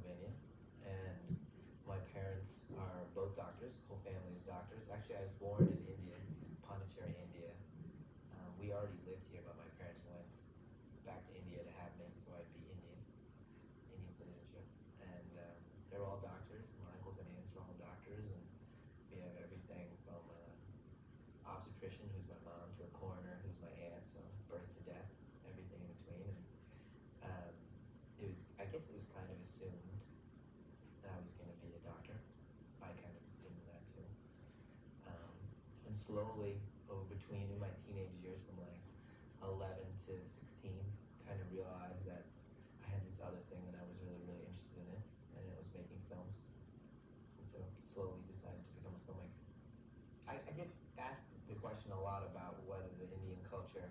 Pennsylvania, and my parents are both doctors. Whole family is doctors. Actually, I was born in India, Pondicherry, India. We already lived here, but my parents went back to India to have me, so I'd be Indian citizenship. And they're all doctors. My uncles and aunts are all doctors, and we have everything from obstetrician, who's my mom, to a coroner, who's my aunt, so birth to death, everything in between. And I guess it was kind of assumed that I was going to be a doctor. I kind of assumed that too. And slowly, in my teenage years, from like 11 to 16, kind of realized that I had this other thing that I was really, really interested in, and it was making films. And so slowly decided to become a filmmaker. I get asked the question a lot about whether the Indian culture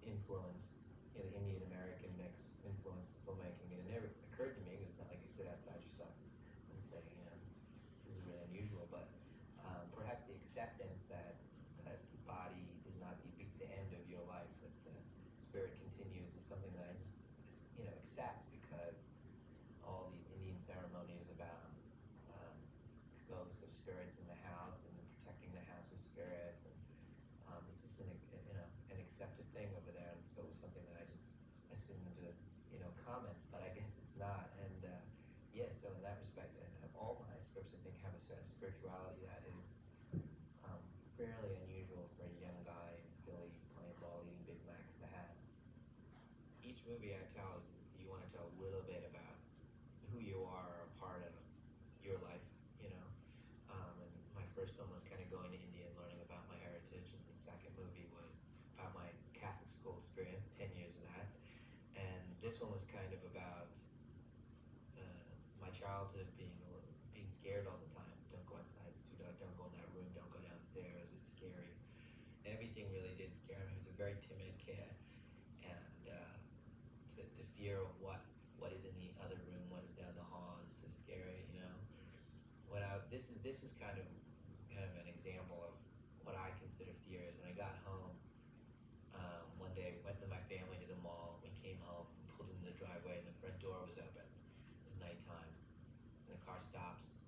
influenced, the Indian American mix influenced the filmmaking, and it never occurred to me, because it's not like you sit outside yourself and say, this is really unusual, but perhaps the acceptance that the body is not the end of your life, that the spirit continues, is something that I just accept, because all these Indian ceremonies about ghosts of spirits in the house and protecting the house from spirits, and it's just an accepted thing over there, and so it was something that I just assumed as common, but I guess it's not. And so in that respect, all my scripts, I think, have a certain spirituality that is fairly unusual for a young guy in Philly playing ball, eating Big Macs to have. Each movie I tell is, you want to tell a little bit about who you are, or a part of your life, and my first film was kind of going to India and learning about my heritage, and the second movie was about my Catholic school experience, 10 years of that, and this one was kind of about my childhood, being scared all the time. Don't go outside, it's too dark, don't go in that room, don't go downstairs, it's scary. Everything really did scare me. I was a very timid kid, and the fear of what is in the other room, what is down the hall, is so scary, This is kind of an example of what I consider fear is. When I got home, one day, went with my family to the mall. We came home, pulled into the driveway, and the front door was open. It was nighttime, and the car stops,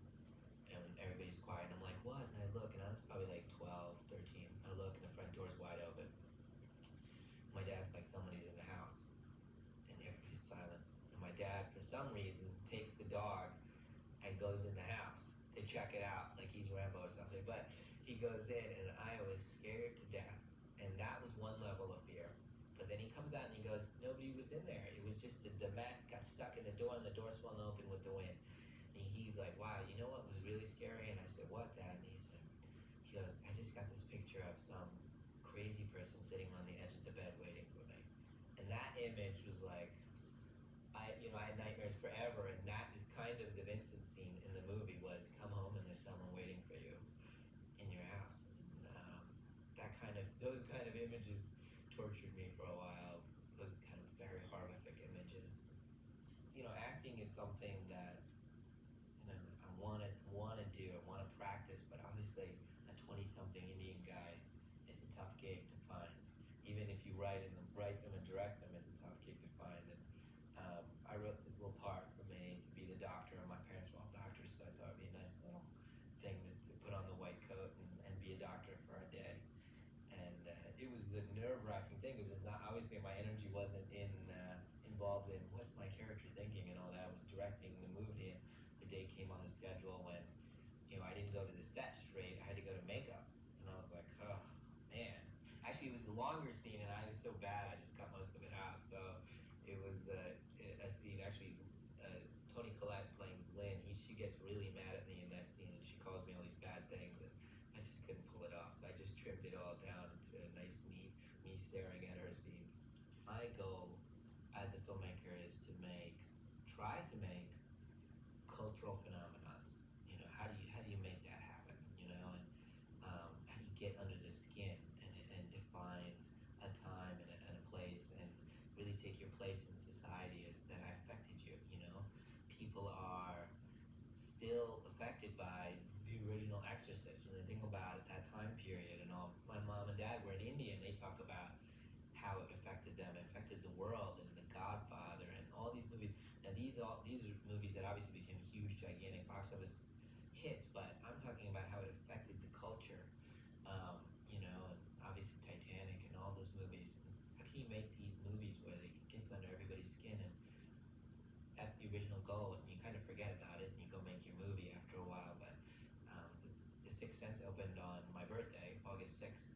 and everybody's quiet, and I'm like, what? And I look, and I was probably like 12, 13. I look, and the front door's wide open. My dad's like, somebody's in the house, and everybody's silent. And my dad, for some reason, takes the dog and goes in the house to check it out, like he's Rambo or something. But he goes in, and I was scared to death, and that was one level of fear. But then he comes out and he goes, nobody was in there. It was just the mat got stuck in the door, and the door swung open with the wind. And he's like, wow, you know what was really scary? And I said, what, Dad? And he goes, I just got this picture of some crazy person sitting on the edge of the bed waiting for me. And that image was like, I had nightmares forever, and that is kind of the Vincent scene in the movie, was come home and there's someone waiting for you in your house. And those kind of images tortured me for a while. Those kind of very horrific images. Acting is something that I want to do, I want to practice, but obviously a 20-something Indian guy is a tough gig to find. Even if you write them and direct them, it's a tough gig to find. And I wrote this little part for me to be the doctor, and my parents were all doctors, so I thought it'd be a nice little thing to put on the white coat and be a doctor for a day. And it was a nerve-wracking thing, because it's not, obviously my energy wasn't involved in what's my character thinking and all that. I was directing the movie, and the day came on the schedule when I didn't go to the set straight. I had to go to makeup, and I was like, oh man. Actually, it was a longer scene, and I was so bad I just cut most of it out. So it was a scene, actually, Toni Collette playing Lynn, she gets really mad at me in that scene, and she calls me all these bad things, and I just couldn't pull it off. So I just trimmed it all down into a nice, neat, me staring at her scene. My goal as a filmmaker is to try to make cultural phenomenons. How do you make that happen? And how do you get under the skin and define a time and a place, and really take your place in society as that affected you. People are still affected by the original Exorcist. When they think about it, that time period and all. My mom and dad were in India, and they talk about how it affected them, it affected the world, and The Godfather, and all these movies. Now these are movies that obviously became huge, gigantic box office hits, but I'm talking about how it affected the culture. You know, and obviously Titanic and all those movies. How can you make these movies where it gets under everybody's skin, and that's the original goal, and you kind of forget about it and you go make your movie after a while. But the Sixth Sense opened on my birthday, August 6th,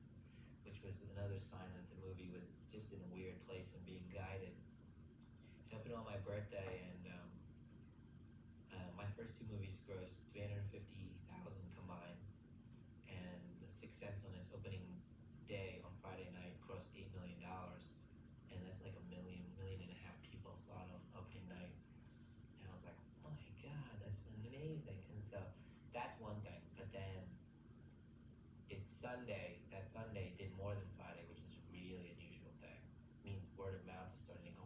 which was another sign that the movie was just in a weird place and being guided. It opened on my birthday, and my first two movies grossed 350,000 combined, and The Sixth Sense on its opening day on Friday night grossed $8 million, and that's like a million and a half people saw it on opening night, and I was like, oh my god, that's been amazing. And so that's one thing. But then it's Sunday. That Sunday did more than Friday, which is a really unusual thing. It means word of mouth is starting to go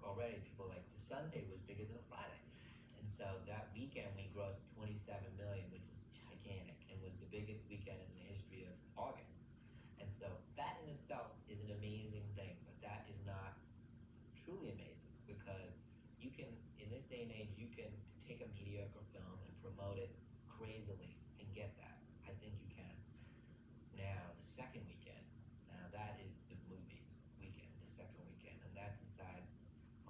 already. People like the Sunday was bigger than the Friday. And so that weekend we grossed 27 million, which is gigantic, and was the biggest weekend in the history of August. And so that in itself is an amazing thing, but that is not truly amazing, because you can, in this day and age, you can take a mediocre film and promote it crazily and get that. I think you can. Now, the second weekend, now that is the movies weekend, the second weekend, and that decides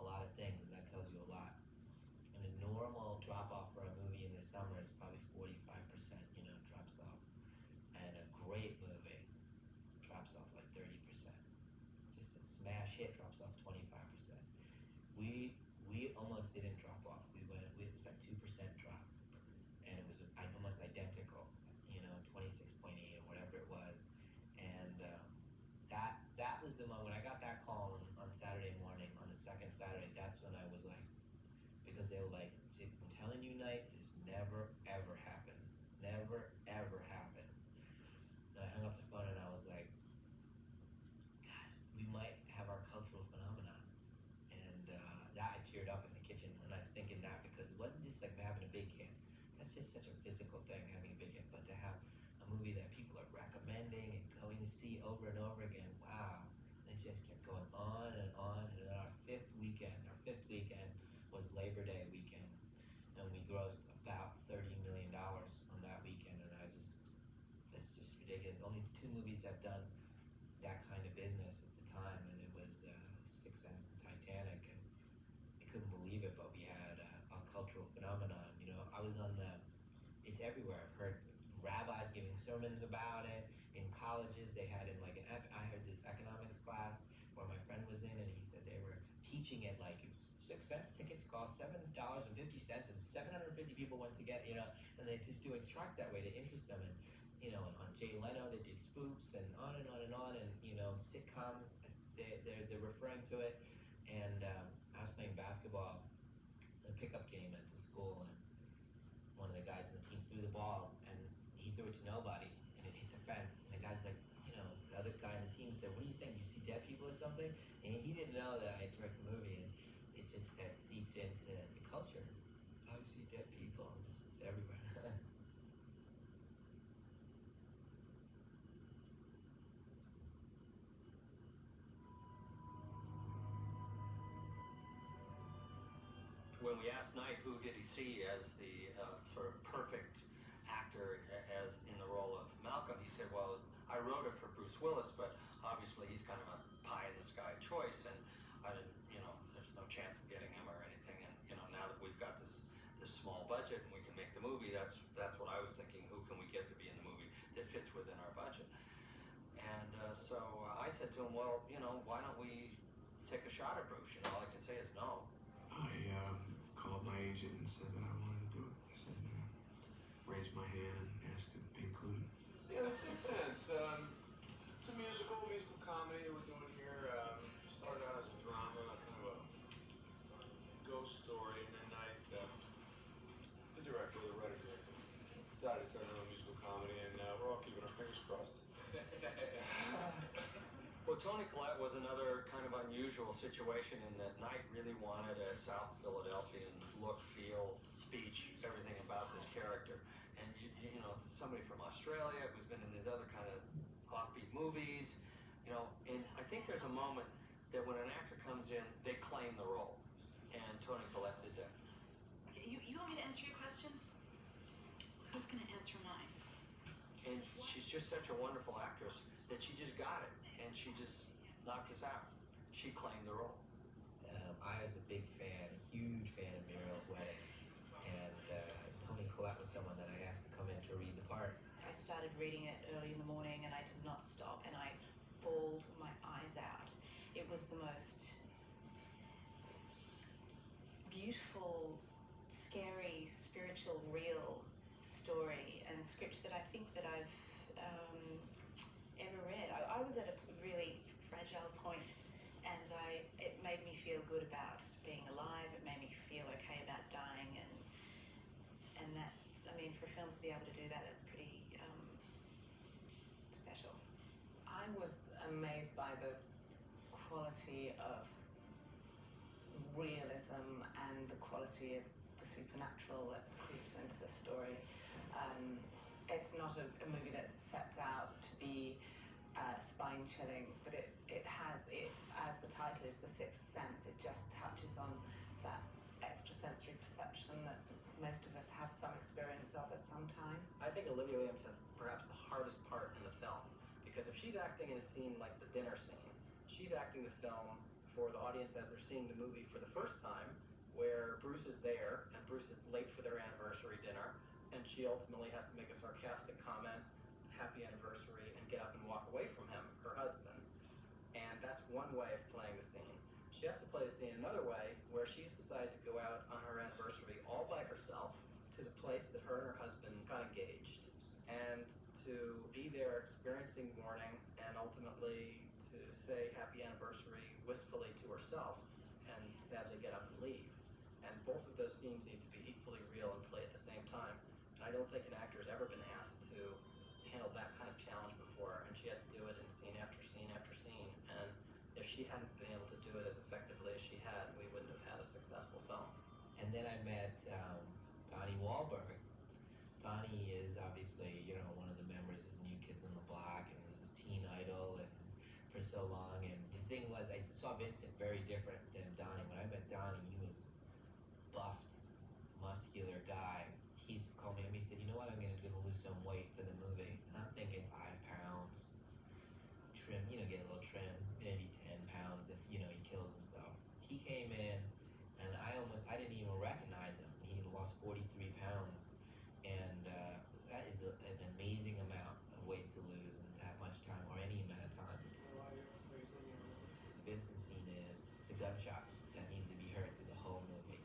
a lot of things, and that tells you a lot. And a normal drop-off for a movie in the summer is probably 45%, drops off. And a great movie drops off like 30%. Just a smash hit drops off 25%. We almost didn't drop off. It was about 2% drop, and it was almost identical, 26.8 or whatever it was. And that was the moment when I got that call on Saturday morning, on the second Saturday. That's when I was like, because they were like, I'm telling you, Knight, this never ever happens. Never ever happens. And I hung up the phone and I was like, gosh, we might have our cultural phenomenon. And that I teared up in the kitchen, and I was thinking that because it wasn't just like having a big hit. That's just such a physical thing, having a big hit. But to have a movie that people are recommending and going to see over and over again, wow. And it just kept going on and on. And then our fifth weekend was Labor Day weekend. And we grossed about $30 million on that weekend. And that's just ridiculous. Only two movies have done that kind of business at the time, and it was Sixth Sense and Titanic. And I couldn't believe it, but we had a cultural phenomenon. I was on it's everywhere. I've heard rabbis giving sermons about it. In colleges, they had I heard this economics class where my friend was in, and he said they were teaching it like if Sixth Sense tickets cost $7.50 and 750 people went to get, and they're just doing charts that way to interest them. And, on Jay Leno, they did spoofs and on and on and on, and, sitcoms, they're referring to it. And I was playing basketball, a pickup game at the school, and one of the guys on the team threw the ball, and he threw it to nobody, and it hit the fence. And the guy's like, the other guy on the team said, what do you think? You see dead people or something? And he didn't know that I had directed the movie, and it just had seeped into the culture. I see dead people. It's everywhere. When we asked Knight who did he see as the sort of perfect actor as in the role of Malcolm, he said, well, I wrote it for Bruce Willis, but obviously he's kind of a pie-in-the-sky choice, and I didn't, there's no chance of getting him or anything. And, now that we've got this small budget and we can make the movie, that's what I was thinking. Who can we get to be in the movie that fits within our budget? And so I said to him, well, why don't we take a shot at Bruce? All I can say is no. I called my agent and said that I wanted to do it. I said, raised my hand and asked to be included. Yeah, The Sixth Sense. It's a musical comedy that we're doing here. Started out as a drama, kind of a ghost story, and then the director, the writer-director, decided to turn it into a musical comedy, and we're all keeping our fingers crossed. Well, Toni Collette was another kind of unusual situation in that Knight really wanted a South Philadelphian look, feel, speech, everything about this character. And, somebody from Australia who's been in these other kind of offbeat movies, and I think there's a moment that when an actor comes in, they claim the role. And Toni Collette did that. Okay, you want me to answer your questions? Who's going to answer mine? And she's just such a wonderful actress that she just got it, and she just knocked us out. She claimed the role. I was a big fan, a huge fan of Muriel's Wedding, and Toni Collette was someone that I asked to come in to read the part. I started reading it early in the morning and I did not stop, and I bawled my eyes out. It was the most beautiful, scary, spiritual, real story and script that I think that I've ever read. I was at a really fragile point, and it made me feel good about being alive. It made me feel okay about dying, and that, I mean, for a film to be able to do that, it's pretty special. I was amazed by the quality of realism and the quality of the supernatural that creeps into the story. It's not a movie that sets out to be spine-chilling, but it has, as the title is, The Sixth Sense. It just touches on that extrasensory perception that most of us have some experience of at some time. I think Olivia Williams has perhaps the hardest part in the film, because if she's acting in a scene like the dinner scene, she's acting the film for the audience as they're seeing the movie for the first time, where Bruce is there and Bruce is late for their anniversary dinner, and she ultimately has to make a sarcastic comment, happy anniversary, and get up and walk away from him, her husband. And that's one way of playing the scene. She has to play the scene another way, where she's decided to go out on her anniversary all by herself to the place that her and her husband got engaged, and to be there experiencing mourning, and ultimately to say happy anniversary wistfully to herself, and sadly get up and leave. And both of those scenes need to be equally real and play at the same time. And I don't think an actor has ever been asked to handle that kind of challenge before, and she had to do it in scene after scene after scene. And if she hadn't been able to do it as effectively as she had, we wouldn't have had a successful film. And then I met Donnie Wahlberg. Donnie is obviously, you know, one of the members of New Kids on the Block, and was his teen idol and for so long. And the thing was, I saw Vincent very different than Donnie. When I met Donnie, he was buffed, muscular guy. He's called me up, he said, you know what, I'm gonna lose some weight for the movie. And I'm thinking 5 pounds, trim, you know, get a little trim, maybe 10 pounds if, you know, he kills himself. He came in, and I didn't even recognize him. He lost 43 pounds, and that is an amazing amount of weight to lose in that much time, or any amount of time. The Vincent scene is the gunshot that needs to be heard through the whole movie.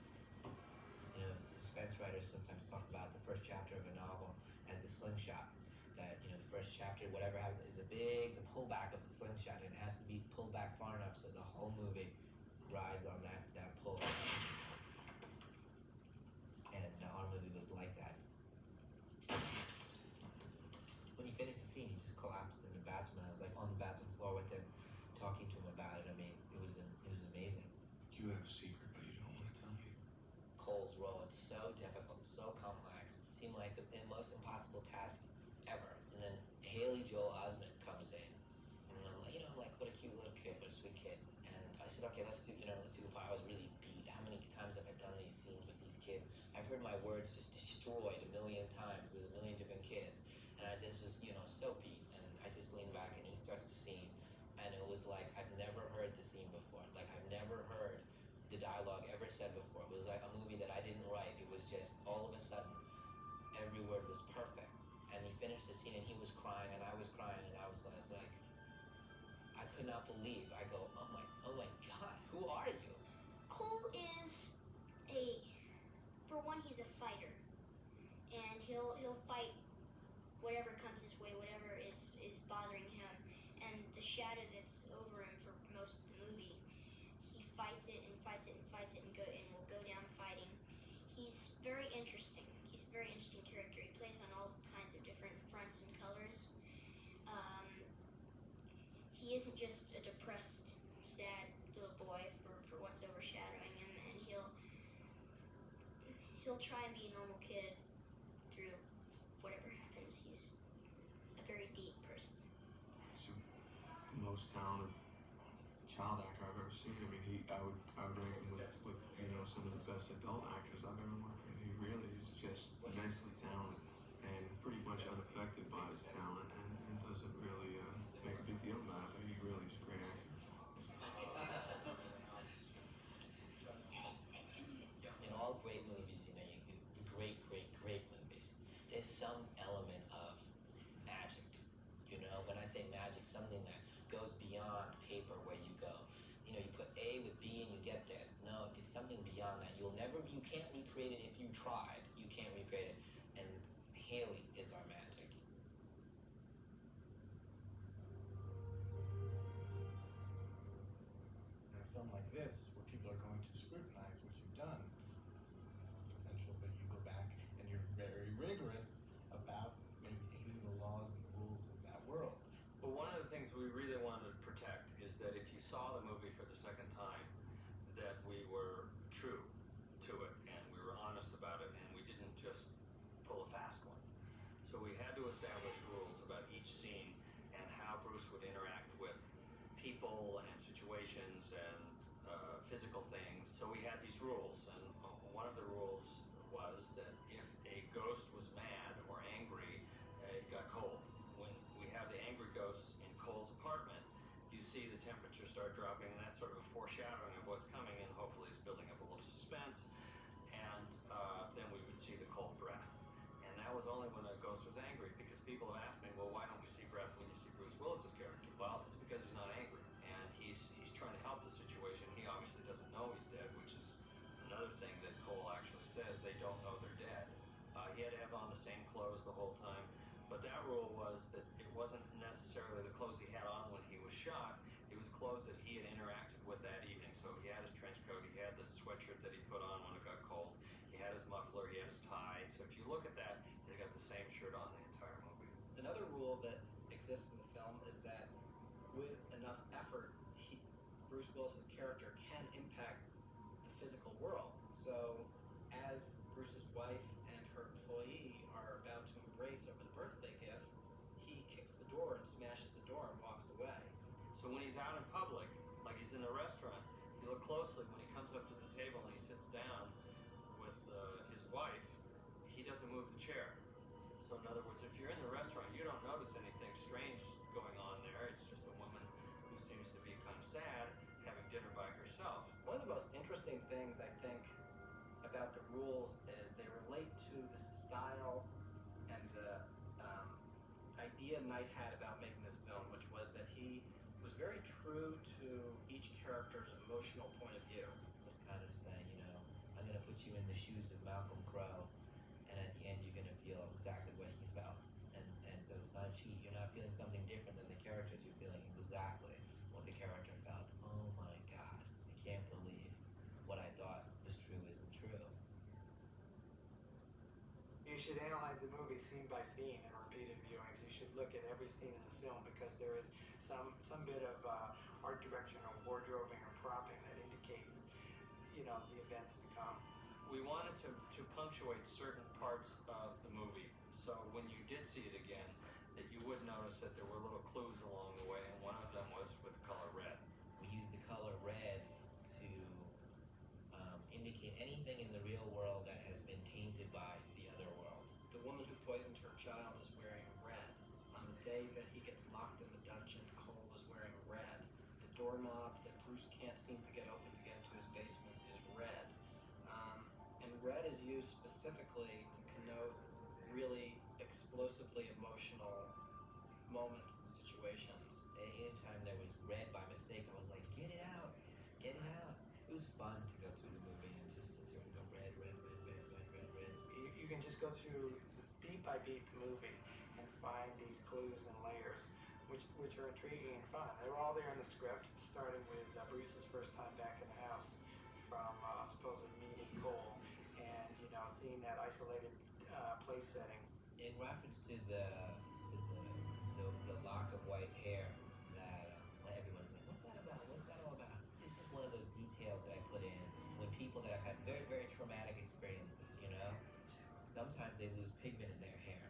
You know, the suspense writers sometimes talk about the first chapter of a novel as the slingshot. That, you know, the first chapter, whatever happens, is the pullback of the slingshot, and it has to be pulled back far enough so the whole movie rides on that pull. And our movie was like that. When he finished the scene, he just collapsed in the bathroom, and I was like on the bathroom floor with him, talking to him about it. I mean, it was amazing. You have a secret, but you don't want to tell me. Cole's role, it's so difficult, so complex. It seemed like the most impossible task ever. And then Haley Joel Osment comes in, and I'm like, you know, like, what a cute little kid, what a sweet kid. And I said, okay, let's do the part. I was really beat. How many times have I done these scenes with these kids? I've heard my words just destroyed 1 million times with 1 million different kids. And I just was, you know, so beat. And I just leaned back, and he starts the scene, and it was like, I've never heard the scene before. Like, I've never heard the dialogue ever said before. It was like a movie that I didn't write. It was just, all of a sudden, every word was perfect. And he finished the scene, and he was crying, and I was crying, and I was like, I could not believe. I go, oh my God, who are you? Cole is for one, he's a fighter, and he'll fight whatever comes his way, whatever is bothering him, and the shadow that's over him for most of the movie, he fights it and fights it and fights it and will go down fighting. He's very interesting. He's a very interesting character. He plays on all kinds of different fronts and colors. He isn't just a depressed, sad little boy for what's overshadowing him, and he'll try and be a normal kid through whatever happens. He's a very deep person. He's the most talented child actor I've ever seen. I mean, I would rank him with some of the best adult actors I've ever worked with. He really is just immensely talented and pretty much unaffected by his talent, and doesn't really make a big deal about it. But he really is a great actor. In all great movies, the great movies, there's some element of magic. When I say magic, something that goes beyond paper where you go. You put A with B and you get this. No, it's something beyond that. You can't recreate it if you tried. You can't recreate it. And Haley is our magic. In a film like this, where people are going to scrutinize what you've done, it's essential that you go back and you're very rigorous about maintaining the laws and the rules of that world. Well, one of the things we really wanted to protect is that if you saw the movie for the second time, that we were true to it and we were honest about it and we didn't just pull a fast one. So we had to establish rules about each scene and how Bruce would interact with people and situations and physical things. So we had these rules, and one of the rules was that if a ghost was mad or angry, it got cold. When we have the angry ghosts in Cole's apartment, you see the temperature start dropping, and that's sort of a foreshadowing of what's coming, and hopefully it's building up a little suspense. And then we would see the cold breath. And that was only when a ghost was angry, because people have asked me, well, why don't we see breath when you see Bruce Willis's character? Well, it's because he's not angry, and he's trying to help the situation. He obviously doesn't know he's dead, which is another thing that Cole actually says. They don't know they're dead. He had to have on the same clothes the whole time. But that rule was that it wasn't necessarily the clothes he had on when he was shot. It was clothes that he had interacted with that evening. So he had his trench coat, he had the sweatshirt that he put on when it got cold, he had his muffler, he had his tie. So if you look at that, he got the same shirt on the entire movie. Another rule that exists in the film is that with enough effort, Bruce Willis's character can impact the physical world. So as Bruce's wife and her employee are about to embrace over the birthday gift, he kicks the door and smashes the door and walks away. So when he's out in public, like he's in a restaurant, you look closely, when he comes up to the table and he sits down with his wife, he doesn't move the chair. So in other words, if you're in the restaurant, you don't notice anything strange going on there. It's just a woman who seems to be kind of sad having dinner by herself. One of the most interesting things, I think, about the rules is they relate to the style and the idea Knight had about making this film, which was that he was very true to each character's emotional point of view. It was kind of saying, I'm going to put you in the shoes of Malcolm Crowe, and at the end you're going to feel exactly what he felt. And so it's not a cheat. You're not feeling something different than the characters. You're feeling exactly what the character felt. Oh my God, I can't believe what I thought was true isn't true. You should analyze the movie scene by scene in repeated viewings. You should look at every scene in the film, because there is some bit of art direction or wardrobing or propping that indicates, the events to come. We wanted to punctuate certain parts of the movie, so when you did see it again, that you would notice that there were little clues along the way, and one of them was with the color red. We use the color red to indicate anything in the real world that has been tainted by the other world. The woman who poisoned her child is wearing red. On the day that he gets locked in the dungeon, Cole was wearing red. The doorknob that Bruce can't seem to get open to get into his basement is red. And red is used specifically to connote really explosively emotional moments and situations. Anytime there was red by mistake, I was like, get it out, get it out. It was fun to go through the movie and just sit there and go red, red, red, red, red, red, red. You can just go through beat by beat the movie and find these clues and layers, which are intriguing and fun. They were all there in the script, starting with Bruce's first time back in the house, from supposedly meeting Cole, and seeing that isolated place setting. In reference to the lock of white hair that everyone's like, what's that about? What's that all about? It's just one of those details that I put in when people that have had very, very traumatic experiences, sometimes they lose pigment in their hair.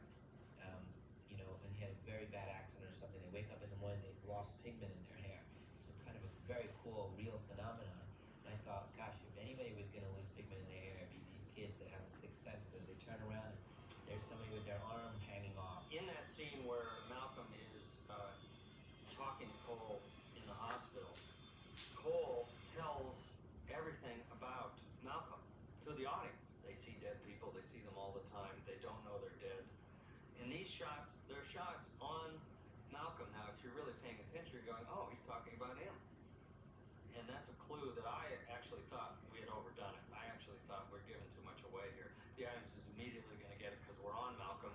When you had a very bad accident or something, they wake up in the morning, they've lost pigment in their hair. So kind of a very cool, real phenomenon. And I thought, gosh, if anybody was going to lose pigment in their hair, it'd be these kids that have the sixth sense, because they turn around and there's somebody with their arm hanging off. In that scene where Malcolm is talking to Cole in the hospital, Cole tells everything about Malcolm to the audience. They see dead people, they see them all the time, they don't know they're dead. And these shots, they're shots on Malcolm. Now, if you're really paying attention, you're going, oh, he's talking about him. And that's a clue that I actually thought we had overdone it. I actually thought we're giving too much away here. The audience is immediately going to get it because we're on Malcolm,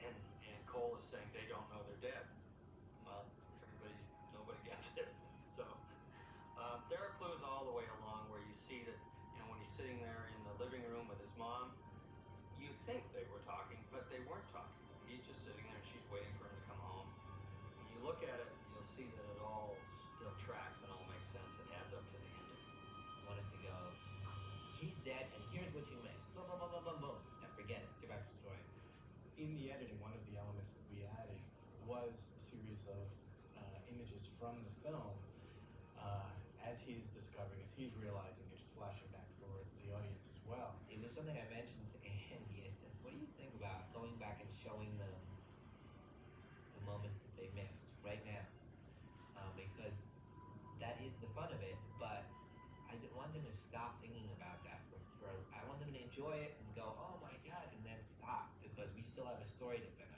and Cole is saying they don't know they're dead. Well, nobody gets it. So there are clues all the way along where you see that, when he's sitting there in the living room with his mom, you think they were talking, but they weren't talking. He's just sitting there and she's waiting for him to come home. When you look at it, you'll see that it all still tracks and all makes sense and adds up to the ending. I wanted to go, he's dead, and here's what you missed. Boom, boom, boom, boom, boom, boom. Now forget it. Let's get back to the story. In the editing, one of the elements that we added was a series of images from the film as he's discovering, as he's realizing it, just flashing back for the audience as well. It was something I mentioned to Andy. I said, what do you think about going back and showing them the moments that they missed right now? Because that is the fun of it, but I didn't want them to stop thinking about that. I want them to enjoy it and go, oh my God, and then stop, because we still have a story to finish.